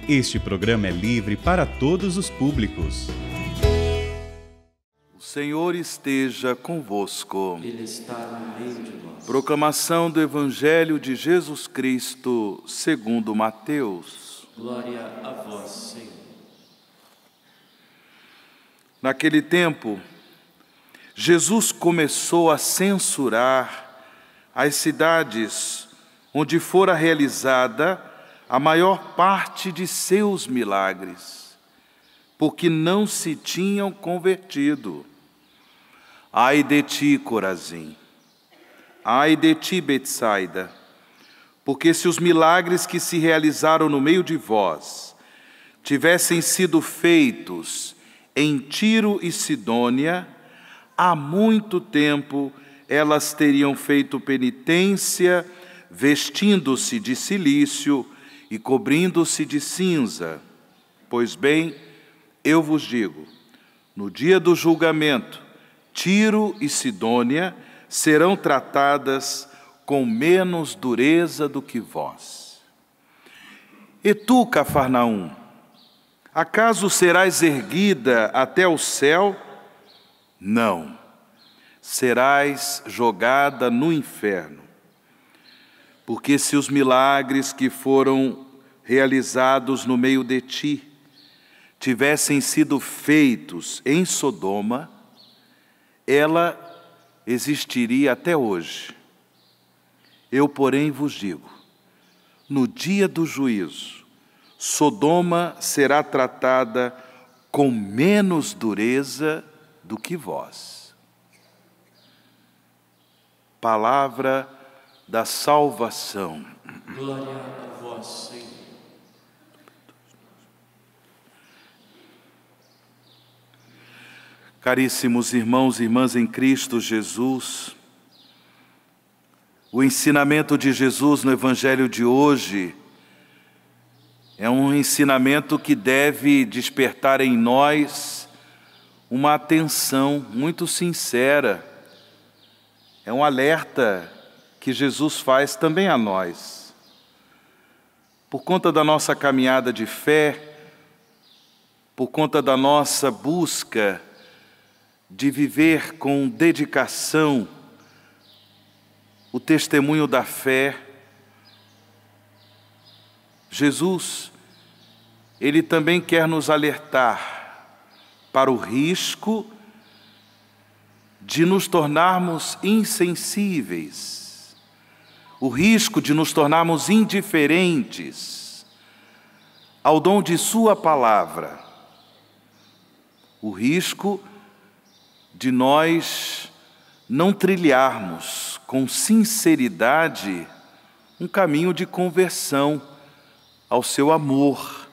Este programa é livre para todos os públicos. O Senhor esteja convosco. Ele está no meio de nós. Proclamação do Evangelho de Jesus Cristo, segundo Mateus. Glória a vós, Senhor. Naquele tempo, Jesus começou a censurar as cidades onde fora realizada a maior parte de seus milagres, porque não se tinham convertido. Ai de ti, Corazim! Ai de ti, Betsaida! Porque se os milagres que se realizaram no meio de vós tivessem sido feitos em Tiro e Sidônia, há muito tempo elas teriam feito penitência, vestindo-se de cilício e cobrindo-se de cinza. Pois bem, eu vos digo, no dia do julgamento, Tiro e Sidônia serão tratadas com menos dureza do que vós. E tu, Cafarnaum, acaso serás erguida até o céu? Não, serás jogada no inferno. Porque se os milagres que foram realizados no meio de ti tivessem sido feitos em Sodoma, ela existiria até hoje. Eu, porém, vos digo, no dia do juízo, Sodoma será tratada com menos dureza do que vós. Palavra da salvação. Glória a vós, Senhor. Caríssimos irmãos e irmãs em Cristo Jesus, o ensinamento de Jesus no Evangelho de hoje é um ensinamento que deve despertar em nós uma atenção muito sincera. É um alerta que Jesus faz também a nós. Por conta da nossa caminhada de fé, por conta da nossa busca de viver com dedicação o testemunho da fé, Jesus, Ele também quer nos alertar para o risco de nos tornarmos insensíveis, o risco de nos tornarmos indiferentes ao dom de Sua palavra, o risco de nós não trilharmos com sinceridade um caminho de conversão ao Seu amor,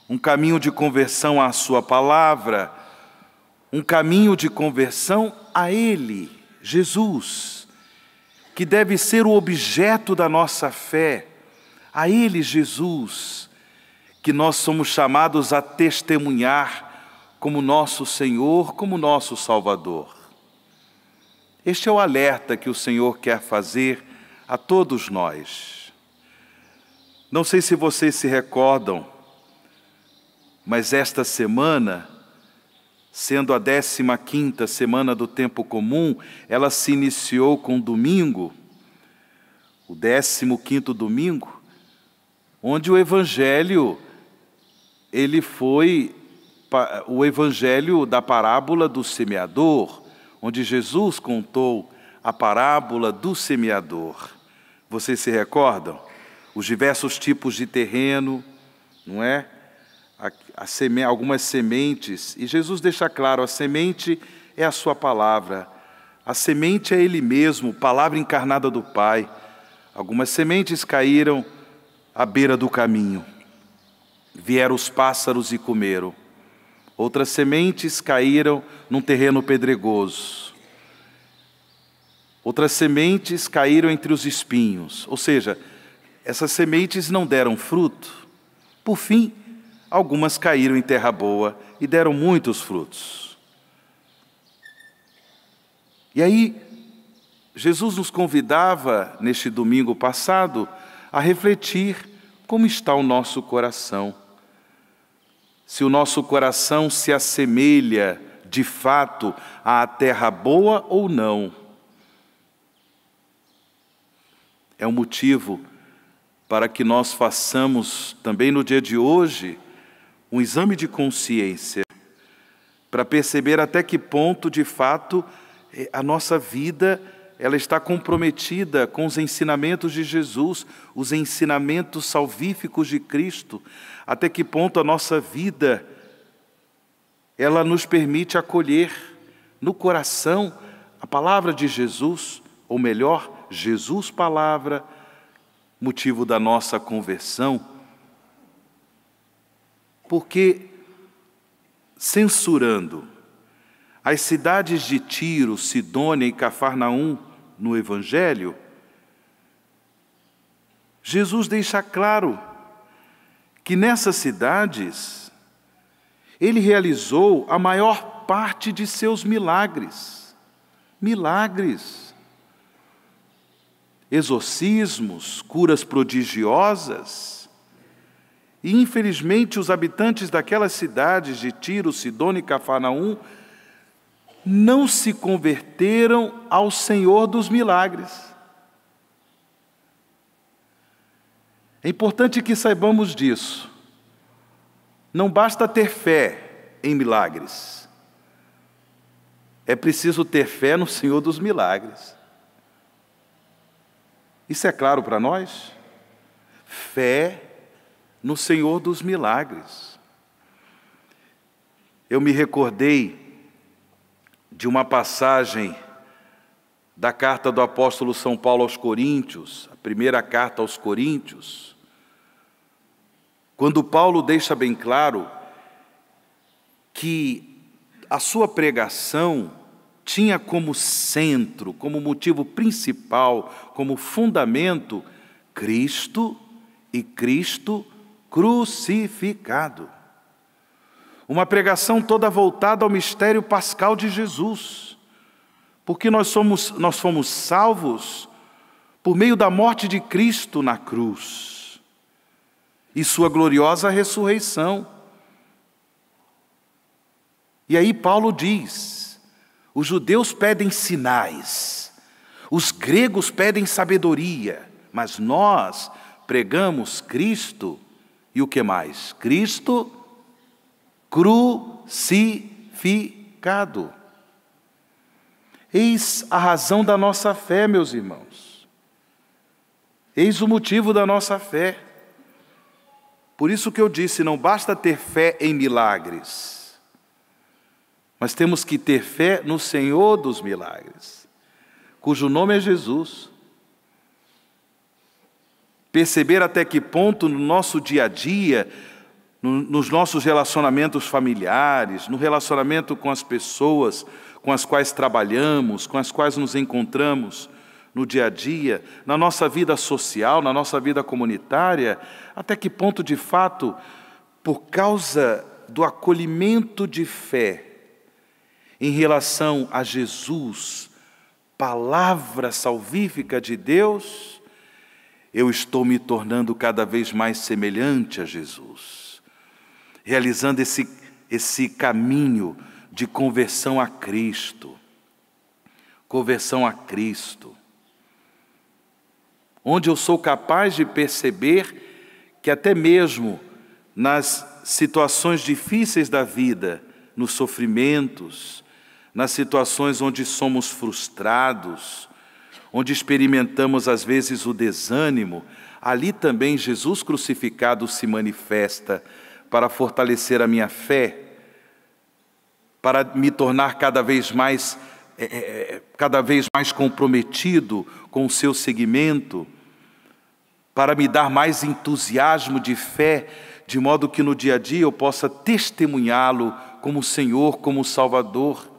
um caminho de conversão à Sua palavra, um caminho de conversão a Ele, Jesus, que deve ser o objeto da nossa fé, a Ele, Jesus, que nós somos chamados a testemunhar como nosso Senhor, como nosso Salvador. Este é o alerta que o Senhor quer fazer a todos nós. Não sei se vocês se recordam, mas esta semana, sendo a 15ª semana do tempo comum, ela se iniciou com domingo, o 15º domingo, onde o Evangelho, ele foi o Evangelho da parábola do semeador, onde Jesus contou a parábola do semeador. Vocês se recordam? Os diversos tipos de terreno, não é? Algumas sementes, e Jesus deixa claro, a semente é a sua palavra, a semente é Ele mesmo, palavra encarnada do Pai. Algumas sementes caíram à beira do caminho, vieram os pássaros e comeram. Outras sementes caíram num terreno pedregoso. Outras sementes caíram entre os espinhos, ou seja, essas sementes não deram fruto. Por fim, algumas caíram em terra boa e deram muitos frutos. E aí, Jesus nos convidava, neste domingo passado, a refletir como está o nosso coração. Se o nosso coração se assemelha, de fato, à terra boa ou não. É um motivo para que nós façamos, também no dia de hoje, um exame de consciência, para perceber até que ponto, de fato, a nossa vida ela está comprometida com os ensinamentos de Jesus, os ensinamentos salvíficos de Cristo, até que ponto a nossa vida ela nos permite acolher no coração a palavra de Jesus, ou melhor, Jesus palavra, motivo da nossa conversão, porque censurando as cidades de Tiro, Sidônia e Cafarnaum no Evangelho, Jesus deixa claro que nessas cidades ele realizou a maior parte de seus milagres. Milagres. Exorcismos, curas prodigiosas. E, infelizmente, os habitantes daquelas cidades de Tiro, Sidônia e Cafarnaum não se converteram ao Senhor dos milagres. É importante que saibamos disso. Não basta ter fé em milagres. É preciso ter fé no Senhor dos milagres. Isso é claro para nós? Fé no Senhor dos milagres. Eu me recordei de uma passagem da carta do apóstolo São Paulo aos Coríntios, a primeira carta aos Coríntios, quando Paulo deixa bem claro que a sua pregação tinha como centro, como motivo principal, como fundamento, Cristo e Cristo crucificado. Uma pregação toda voltada ao mistério pascal de Jesus, porque nós fomos salvos por meio da morte de Cristo na cruz e sua gloriosa ressurreição. E aí Paulo diz, os judeus pedem sinais, os gregos pedem sabedoria, mas nós pregamos Cristo e o que mais? Cristo crucificado. Eis a razão da nossa fé, meus irmãos. Eis o motivo da nossa fé. Por isso que eu disse, não basta ter fé em milagres, mas temos que ter fé no Senhor dos milagres, cujo nome é Jesus. Perceber até que ponto no nosso dia a dia, nos nossos relacionamentos familiares, no relacionamento com as pessoas com as quais trabalhamos, com as quais nos encontramos no dia a dia, na nossa vida social, na nossa vida comunitária, até que ponto, de fato, por causa do acolhimento de fé em relação a Jesus, palavra salvífica de Deus, eu estou me tornando cada vez mais semelhante a Jesus, realizando esse caminho de conversão a Cristo. Conversão a Cristo. Onde eu sou capaz de perceber que até mesmo nas situações difíceis da vida, nos sofrimentos, nas situações onde somos frustrados, onde experimentamos às vezes o desânimo, ali também Jesus crucificado se manifesta para fortalecer a minha fé, para me tornar cada vez mais comprometido com o seu seguimento, para me dar mais entusiasmo de fé, de modo que no dia a dia eu possa testemunhá-lo como Senhor, como Salvador.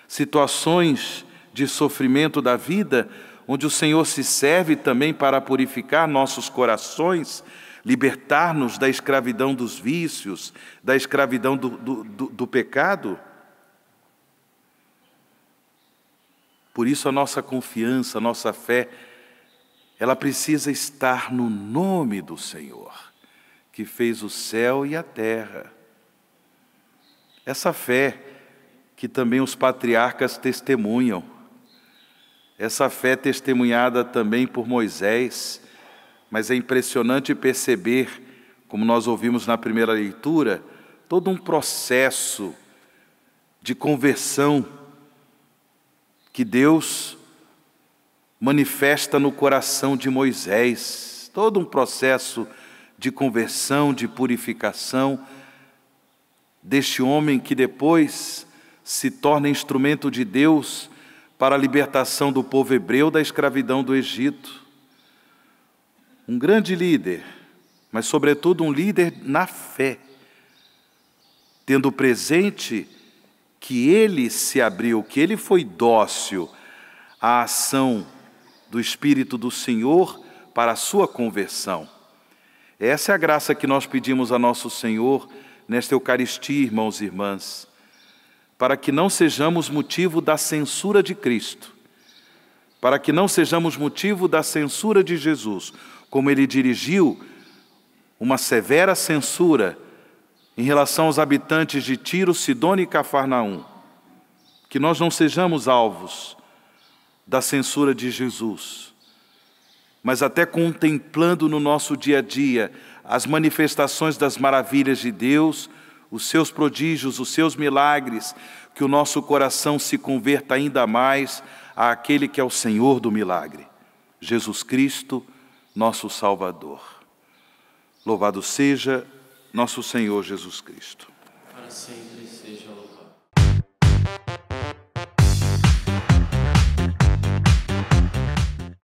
Situações de sofrimento da vida, onde o Senhor se serve também para purificar nossos corações, libertar-nos da escravidão dos vícios, da escravidão do pecado. Por isso a nossa confiança, a nossa fé, ela precisa estar no nome do Senhor, que fez o céu e a terra. Essa fé que também os patriarcas testemunham, essa fé testemunhada também por Moisés, mas é impressionante perceber, como nós ouvimos na primeira leitura, todo um processo de conversão que Deus manifesta no coração de Moisés, todo um processo de conversão, de purificação deste homem que depois se torna instrumento de Deus para a libertação do povo hebreu da escravidão do Egito. Um grande líder, mas sobretudo um líder na fé, tendo presente que ele se abriu, que ele foi dócil à ação do Espírito do Senhor para a sua conversão. Essa é a graça que nós pedimos a nosso Senhor nesta Eucaristia, irmãos e irmãs, para que não sejamos motivo da censura de Cristo, para que não sejamos motivo da censura de Jesus, como ele dirigiu uma severa censura em relação aos habitantes de Tiro, Sidônia e Cafarnaum, que nós não sejamos alvos da censura de Jesus, mas até contemplando no nosso dia a dia as manifestações das maravilhas de Deus, os seus prodígios, os seus milagres, que o nosso coração se converta ainda mais àquele que é o Senhor do milagre, Jesus Cristo, nosso Salvador. Louvado seja nosso Senhor Jesus Cristo. Para sempre seja louvado.